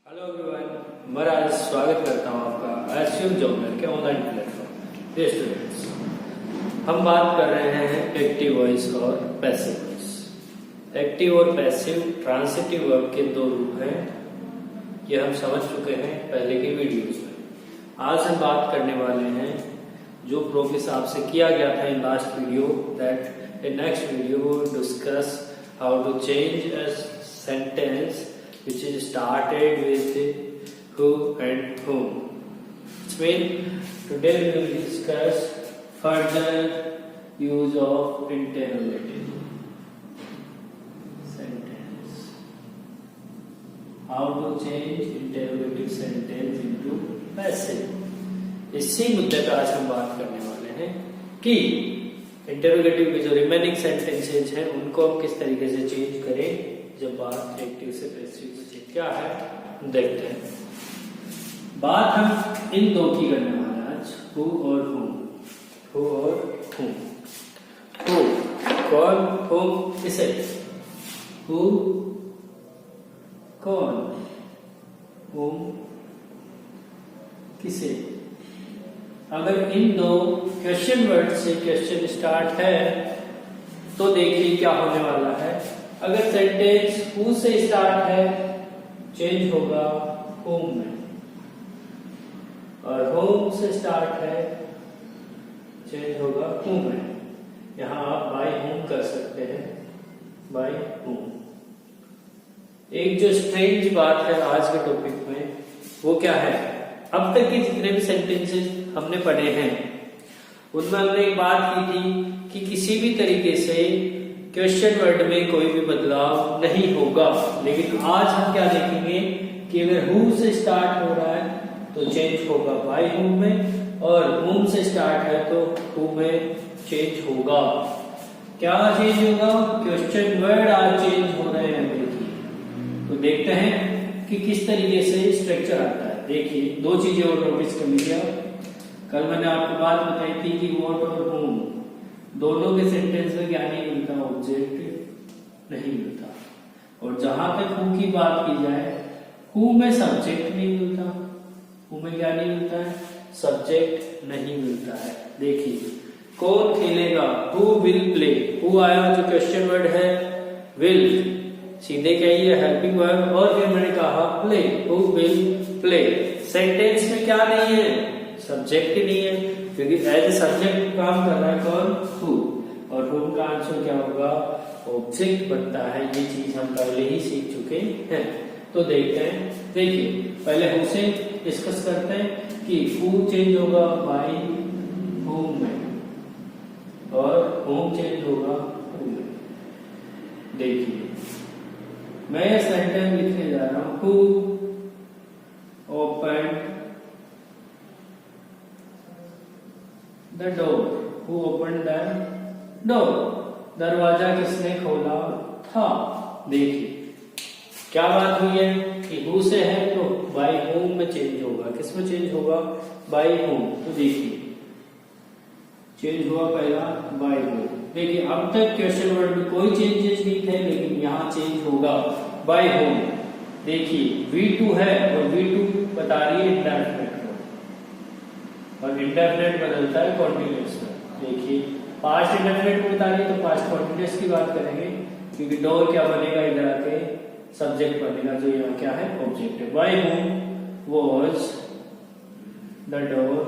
Hello everyone, मैं आज स्वागत करता हूं आपका एसक्यूएल जॉब मेल के ऑनलाइन प्लेटफॉर्म। डियर स्टूडेंट्स, हम बात कर रहे हैं एक्टिव वॉइस और पैसिव वॉइस। एक्टिव और पैसिव ट्रांसिटिव वर्ब के दो रूप हैं, ये हम समझ चुके हैं पहले की वीडियोस में। आज हम बात करने वाले हैं जो प्रोमिस आपसे किया गया था in last video, that in next video we will discuss how to change a sentence which is started with who and whom. It means today we will discuss further use of interrogative sentence. How to change interrogative sentence into passive. इसी मुद्दे पर आज हम बात करने वाले हैं कि इंटेरोगेटिव के जो रिमेनिंग सेंटेंसेज हैं उनको हम किस तरीके से चेंज करें जब बात एक्टिव से पैसिव में चेंज क्या है देखते हैं। बात हम इन दो की करने वाले हैं आज, हु और whom। हु और whom। हु कौन, whom किसे, हु कौन, whom किसे। अगर इन दो क्वेश्चन वर्ड से क्वेश्चन स्टार्ट है तो देखिए क्या होने वाला है। अगर सेंटेंस हु से स्टार्ट है चेंज होगा whom में, और whom से स्टार्ट है चेंज होगा whom में। यहां आप by whom कर सकते हैं, by whom। एक जो स्ट्रेंज बात है आज के टॉपिक में वो क्या है, अब तक के जितने भी सेंटेंसेस हमने पढ़े हैं उनमें हमने एक बात की थी कि किसी भी तरीके से क्वेश्चन वर्ड में कोई भी बदलाव नहीं होगा। लेकिन आज हम क्या देखेंगे कि अगर हु से स्टार्ट हो रहा है तो चेंज होगा बाय हुम में, और हुम से स्टार्ट है तो हु में चेंज होगा। क्या चेंज होगा, क्वेश्चन वर्ड आज चेंज हो रहे हैं। देखिए तो देखते हैं कि किस तरीके से स्ट्रक्चर आता है। देखिए दो चीजें और नोटिस कर लीजिए। कल मैंने आपको बात बताई थी कि व्हाट और whom दोनों के सेंटेंस में क्या नहीं मिलता, ऑब्जेक्ट नहीं मिलता। और जहां तक हु की बात की जाए, हु में सब्जेक्ट नहीं मिलता, हु में क्या नहीं मिलता है, सब्जेक्ट नहीं मिलता है। देखिए कौन खेलेगा, हु विल प्ले। हु आया जो क्वेश्चन वर्ड है, विल सीधे क्या ये हेल्पिंग वर्ब, और फिर मैंने कहा play, who will play. Sentence में क्या नहीं है, सब्जेक्ट ही नहीं है, क्योंकि एज ए सब्जेक्ट काम कर रहा है कौन, हु, और whom का आंसर क्या होगा, ऑब्जेक्ट बनता है। ये चीज हम पहले ही सीख चुके हैं। तो देखते हैं। देखिए पहले हु से डिस्कस करते हैं कि हु चेंज होगा बाय whom में, और whom चेंज होगा who में। देखिए मैं ये सेंटेंस लिखने जा रहा हूं, who open the door. Who open the door, दरवाजा किसने खोला था। देखिए क्या बात हुई है कि हु से है तो बाय whom में चेंज होगा। किस में चेंज होगा, बाय whom। तो देखिए चेंज हुआ पहला बाय whom। देखिए अब तक क्वेश्चन वर्ड में कोई चेंजेस नहीं थे, लेकिन यहाँ चेंज होगा बाय whom। देखिए V2 है और V2 बता रही है इंडेफिनिट को, और इंडेफिनिट बदलता है कॉन्टिन्यूअस में। देखिए पास्ट इंडेफिनिट बता रही है तो पास्ट कॉन्टिन्यूअस की बात करेंगे, क्योंक't डोर क्या बनेगा, इधर आके सब्जेक्ट बनेगा जो यहाँ क्या है, ऑब्जेक्ट है। By whom was the door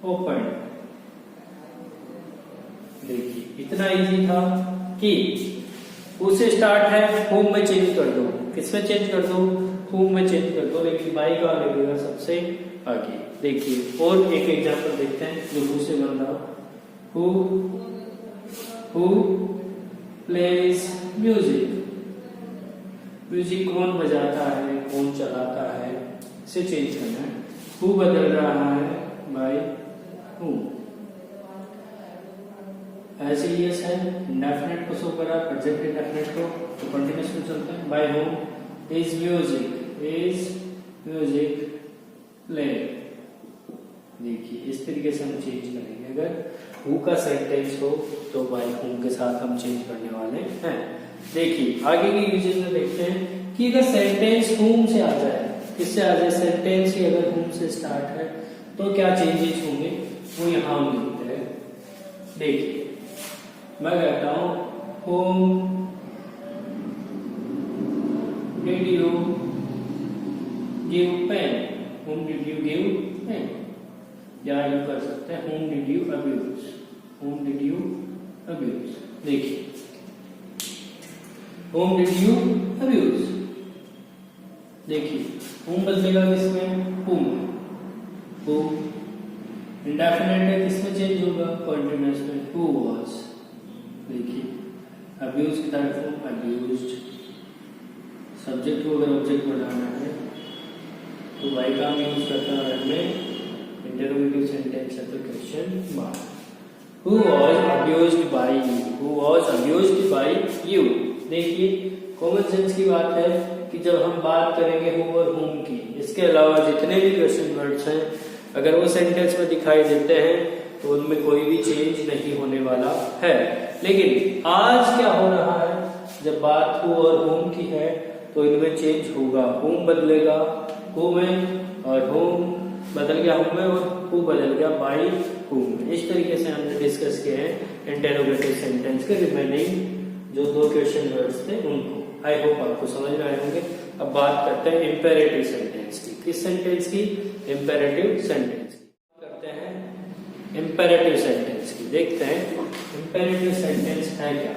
opened। देखिए इतना इजी था कि उससे स्टार्ट है, whom में चेंज कर दो, किस में चेंज कर दो, whom में चेंज कर दो, लेकिन बाय का लगेगा सबसे आगे। देखिए और एक एग्जांपल देखते हैं जो हु से बन रहा, हु प्लेज म्यूजिक। म्यूजिक कौन बजाता है, कौन चलाता है, इसे चेंज करना है। हु बदल रहा है बाय whom। ऐसे ही यस है, इंडेफिनिट को शो करा, प्रेजेंट इंडेफिनिट को, तो कंटिन्यूअस में चलता है। By whom is music play. देखिए इस तरीके से हम चेंज करेंगे। अगर हु का सेंटेंस हो तो बाय whom के साथ हम चेंज करने वाले हैं। देखिए आगे की यूजेस में देखते हैं कि अगर सेंटेंस whom से आ जाए, किससे आ जाए, सेंटेंस ही अगर whom से स्टार्ट है तो क्या चेंजेस होंगे वो यहाँ हम लिखते हैं। देखिए मैं कहता हूँ whom did you give pen, whom did you give pen, या यू कर सकते हैं whom did you abuse, whom did you abuse। देखिए whom did you abuse, देखिए whom बदलेगा किसमें, whom, whom इंडेफिनिट है किसमें चेंज होगा, कंटीन्यूअस में, who was। देखिए अब्यूज की तरफ हूँ अब्यूज्ड, सब्जेक्ट को अगर ऑब्जेक्ट बनाना है तो वाई का यूज करता है में, इंटरोगेटिव सेंटेंस है तो question mark. Who was abused by you, who was abused by you। देखिए कॉमन सेंस की बात है कि जब हम बात करेंगे who और whom की, इसके अलावा जितने भी क्वेश्चन वर्ड्स हैं अगर वो सेंटेंस में दिखाई देते हैं तो उनमें कोई भी चेंज नहीं होने वाला है। लेकिन आज क्या हो रहा है, जब बात who और whom की है तो इनमें चेंज होगा, whom बदलेगा who में और whom बदल गया whom में और who बदल गया by whom। इस तरीके से हमने डिस्कस किए हैं इंटरोगेटिव सेंटेंस के रिमेनिंग जो दो क्वेश्चन वर्ड्स थे उनको। आई होप आपको समझ में आए होंगे। अब बात करते हैं इंपेरेटिव सेंटेंस की। किस सेंटेंस की, इंपेरेटिव सेंटेंस की करते हैं, इंपेरेटिव सेंटेंस की। देखते हैं इंपेरेटिव सेंटेंस है क्या,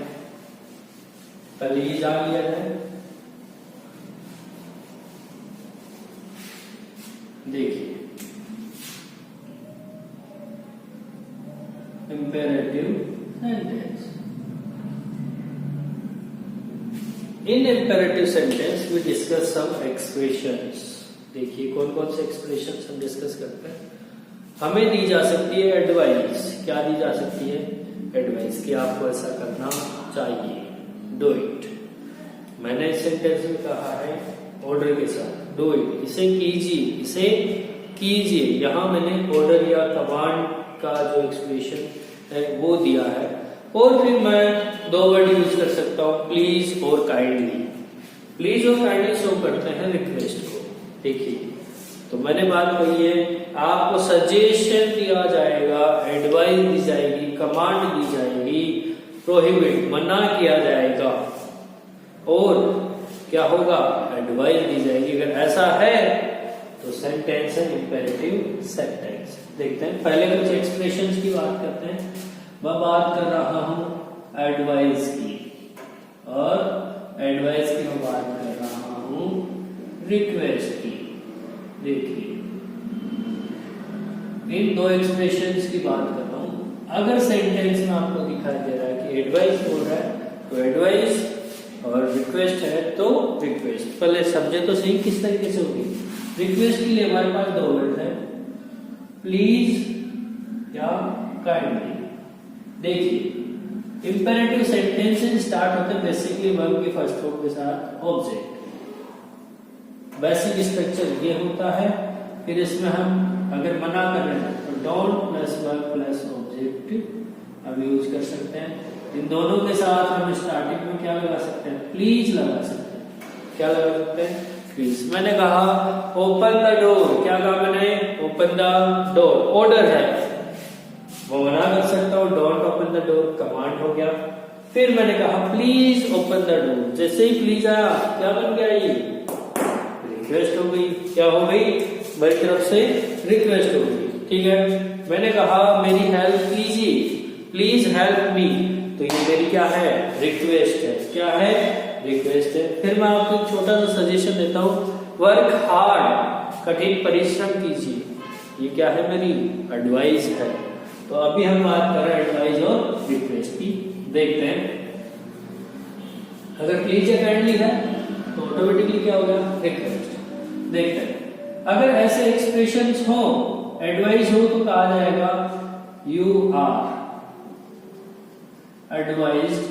पहले ये जान लिया जाए। देखिए imperative sentence, in imperative sentence we discuss some expressions। देखिए कौन कौन से एक्सप्रेशंस हम डिस्कस करते हैं। हमें दी जा सकती है एडवाइस, क्या दी जा सकती है, एडवाइस कि आपको ऐसा करना चाहिए, डू इट। मैंने इस सेंटेंस में कहा है ऑर्डर के साथ डू इट, इसे कीजिए, इसे कीजिए। यहां मैंने ऑर्डर या कमांड का जो एक्सप्रेशन है वो दिया है। और फिर मैं दो वर्ड यूज कर सकता हूँ, प्लीज और काइंडली। प्लीज और काइंडली शो करते हैं रिक्वेस्ट को। देखिए तो मैंने बात कही है, आपको सजेशन दिया जाएगा, एडवाइस दी जाएगी, कमांड दी जाएगी, प्रोहिबिट मना किया जाएगा और क्या होगा, एडवाइस दी जाएगी। अगर ऐसा है तो सेंटेंस है इंपेरेटिव सेंटेंस। देखते हैं पहले कुछ एक्सप्रेशंस की बात करते हैं। मैं बात कर रहा हूं एडवाइस की और एडवाइस की मैं बात कर रहा हूं रिक्वेस्ट की। देखिए इन दो एक्सप्रेशंस की बात कर रहा हूं। अगर सेंटेंस में आपको दिखाई दे रहा है कि एडवाइस बोल रहा है तो एडवाइस और रिक्वेस्ट है तो रिक्वेस्ट। पहले समझे तो सही किस तरीके से होगी। रिक्वेस्ट के लिए हमारे पास दो वर्ड है, प्लीज या काइंडली। देखिए इंपेरेटिव सेंटेंसेस स्टार्ट होते हैं बेसिकली वर्ब के फर्स्ट फॉर्म के साथ ऑब्जेक्ट। बेसिक स्ट्रक्चर ये होता है। फिर इसमें हम अगर मना कर रहे हैं तो don't plus verb plus object हम यूज कर सकते हैं। इन दोनों के साथ हम स्टार्टिंग में क्या लगा सकते हैं, प्लीज लगा सकते हैं। क्या लगा सकते हैं, प्लीज। मैंने कहा ओपन द डोर, क्या कहा मैंने, ओपन द डोर, ऑर्डर है वो मना कर सकता हूँ, don't open the door command हो गया। फिर मैंने कहा प्लीज ओपन द डोर, जैसे ही प्लीज आया क्या बन गया, ये रिक्वेस्ट हो गई। क्या हो गई, मेरी तरफ से रिक्वेस्ट हो गई। ठीक है, मैंने कहा मेरी हेल्प कीजिए, प्लीज हेल्प मी, तो ये मेरी क्या है, रिक्वेस्ट है। क्या है, रिक्वेस्ट है। फिर मैं आपको एक छोटा सा सजेशन देता हूँ, वर्क हार्ड, कठिन परिश्रम कीजिए, ये क्या है, मेरी एडवाइस है। तो अभी हम बात कर रहे हैं एडवाइस और रिक्वेस्ट की। देखते हैं अगर प्लीज या काइंडली है तो ऑटोमेटिकली क्या होगा, रिक्वेस्ट। देखते हैं अगर ऐसे एक्सप्रेशंस हो, एडवाइस हो तो कहा जाएगा यू आर एडवाइज्ड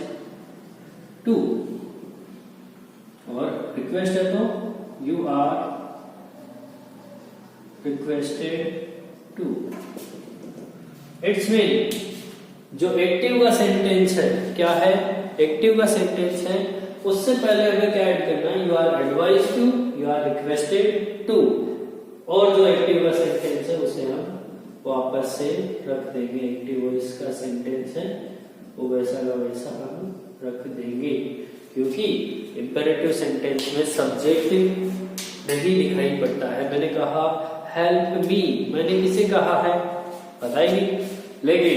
टू, और रिक्वेस्ट है तो you are requested to. It's mean जो एक्टिव का सेंटेंस है, क्या है, एक्टिव का सेंटेंस है, उससे पहले हमें क्या ऐड करना है, you are advise to, you are requested to, और जो एक्टिव वॉइस सेंटेंस है उसे हम वापस से रख देंगे। एक्टिव वॉइस का सेंटेंस है वो वैसा का वैसा हम रख देंगे, क्योंकि इंपेरेटिव सेंटेंस में सब्जेक्ट नहीं दिखाई पड़ता है। मैंने कहा हेल्प मी, मैंने किसे कहा है पता ही नहीं, लेकिन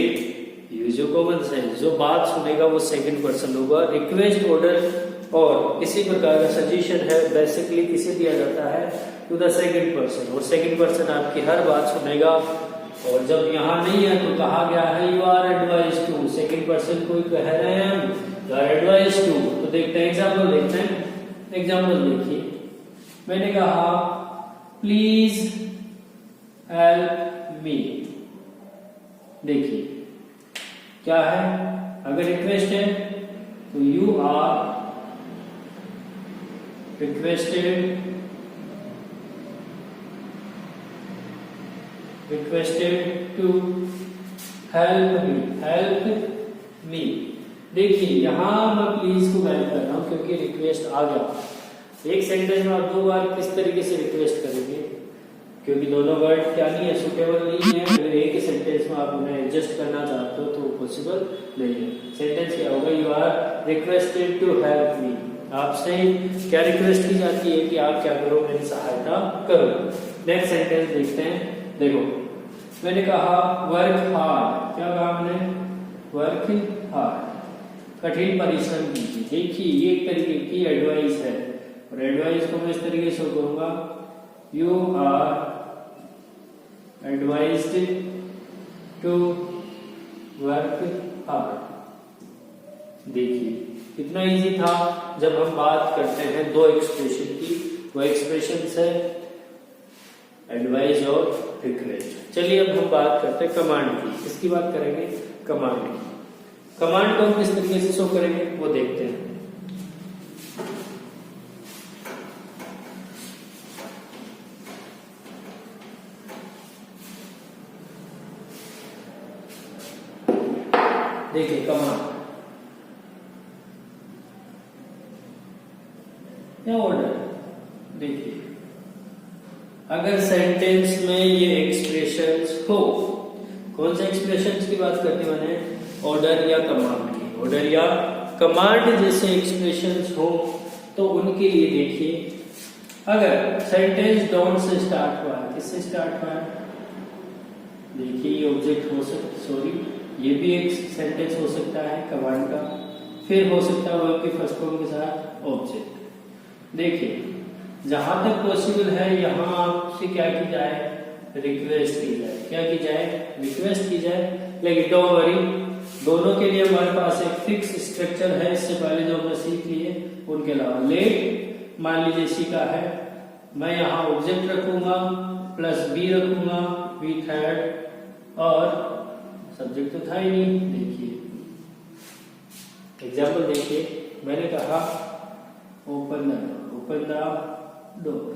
ये जो कॉमन सेंस, जो बात सुनेगा वो सेकंड पर्सन होगा। रिक्वेस्ट, ऑर्डर और किसी प्रकार का सजेशन है बेसिकली किसे दिया जाता है, टू द सेकंड पर्सन, और सेकंड पर्सन आपकी हर बात सुनेगा। और जब यहाँ नहीं है तो कहा गया है you are advise to, second person को कह रहे हैं हम यू आर एडवाइज टू। तो देखते हैं एग्जाम्पल, देखते हैं एग्जाम्पल। देखिए मैंने कहा प्लीज हेल्प मी, देखिए क्या है, अगर रिक्वेस्ट है तो you are requested to help me. देखिए यहां मैं प्लीज को गाइड कर रहा हूं क्योंकि रिक्वेस्ट आ गया। एक सेंटेंस में आप दो बार किस तरीके से रिक्वेस्ट करेंगे, क्योंकि दोनों वर्ड क्या नहीं है, सुटेबल नहीं है। अगर एक ही सेंटेंस में आप उन्हें एडजस्ट करना चाहते हो तो पॉसिबल नहीं है। सेंटेंस क्या होगा, you are requested to help me, आपसे क्या रिक्वेस्ट की जाती है कि आप क्या करो, मेरी सहायता करो। नेक्स्ट सेंटेंस देखते हैं। देखो मैंने कहा वर्क हार्ड, क्या कहा मैंने, वर्क हार्ड, कठिन परिश्रम कीजिए। देखिए ये एक तरीके की एडवाइस है, और एडवाइस को मैं इस तरीके से करूंगा, you are advised to work hard. देखिए कितना इजी था। जब हम बात करते हैं दो एक्सप्रेशन की, वो एक्सप्रेशन है एडवाइस और रिक्वेस्ट। चलिए अब हम बात करते हैं कमांड की, इसकी बात करेंगे कमांड की। कमांड को हम किस तरीके से शो करेंगे वो देखते हैं। देखिए कमांड या ऑर्डर, देखिए अगर सेंटेंस में ये एक्सप्रेशंस हो, कौन से एक्सप्रेशंस की बात करनी मैंने, ऑर्डर या कमांड की। ऑर्डर या कमांड जैसे एक्सप्रेशंस हो तो उनके लिए देखिए, अगर सेंटेंस डोंट से स्टार्ट हुआ है, किससे स्टार्ट हुआ है, देखिए ये ऑब्जेक्ट हो सकता, सॉरी ये भी एक सेंटेंस हो सकता है कमांड का, फिर हो सकता है वर्ब की फर्स्ट फॉर्म के साथ ऑब्जेक्ट। देखिए जहां तक पॉसिबल है यहाँ आपसे क्या की जाए, रिक्वेस्ट की जाए, क्या की जाए, रिक्वेस्ट की जाए। लेकिन डोंट वरी, दोनों के लिए हमारे पास एक फिक्स स्ट्रक्चर है, इससे पहले जो हमने सीख लिए उनके अलावा। लेट मान लीजिए इसी का है, मैं यहाँ ऑब्जेक्ट रखूंगा प्लस बी रखूंगा, बी थर्ड, और सब्जेक्ट तो था ही नहीं। देखिए एग्जाम्पल देखिए, मैंने कहा ओपन द डोर,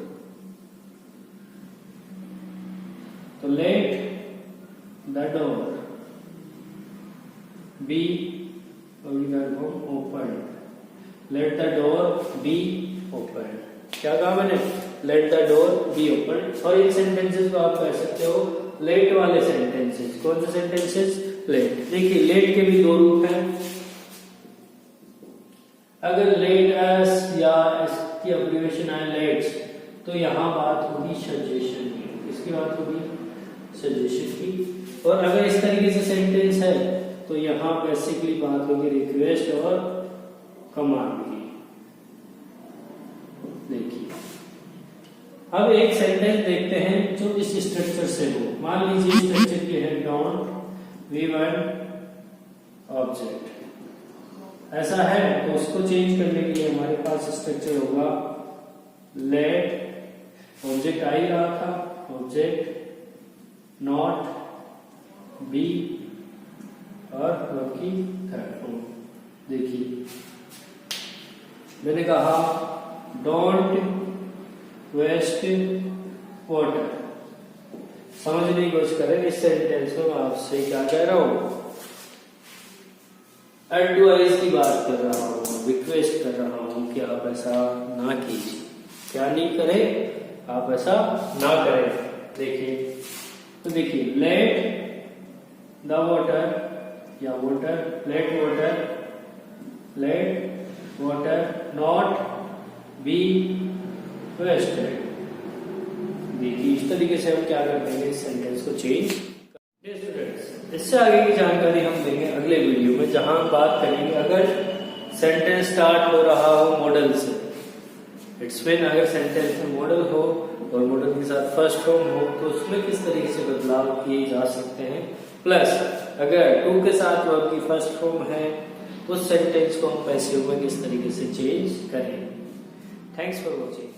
तो let the door be open, let the door be open. क्या कहा मैंने, let the door be open. और इन सेंटेंसेस को आप कह सकते हो लेट वाले सेंटेंसेस। कौन से सेंटेंसेस, लेट। देखिए लेट के भी दो रूप हैं, अगर लेट एस या इसकी एब्रिविएशन है लेट्स, तो यहाँ बात होगी सजेशन की। किसकी बात होगी, सजेशन की। और अगर इस तरीके से सेंटेंस है तो यहाँ बेसिकली बात होगी रिक्वेस्ट और कमांड की। देखिए अब एक सेंटेंस देखते हैं जो इस स्ट्रक्चर से हो। मान लीजिए स्ट्रक्चर की है डोंट वी वन ऑब्जेक्ट, ऐसा है तो उसको चेंज करने के लिए हमारे पास स्ट्रक्चर होगा लेट, ऑब्जेक्ट आ ही रहा था, ऑब्जेक्ट नॉट बी और वर्ब की थर्ड फॉर्म। देखिए मैंने कहा डोंट वेस्ट वाटर, समझने की कोशिश करें इस सेंटेंस में आपसे क्या कह रहा हूं, एडवाइस की बात कर रहा हूं, रिक्वेस्ट कर रहा हूं कि आप ऐसा ना कीजिए। क्या नहीं करें, आप ऐसा ना करें। देखिए, तो देखिए, लेट द वाटर या water, let water not be wasted. देखिए, इस तरीके से हम क्या करते हैं, इस सेंटेंस को चेंज। इससे आगे की जानकारी हम देंगे अगले वीडियो में, जहां हम बात करेंगे अगर सेंटेंस स्टार्ट हो रहा हो मॉडल से, इट्स मीन अगर सेंटेंस में मॉडल हो और मॉडल के साथ फर्स्ट फॉर्म हो तो उसमें किस तरीके से बदलाव किए जा सकते हैं, प्लस अगर टू के साथ वर्ब की फर्स्ट फॉर्म है उस सेंटेंस को हम पैसिव में किस तरीके से चेंज करें। Thanks for watching.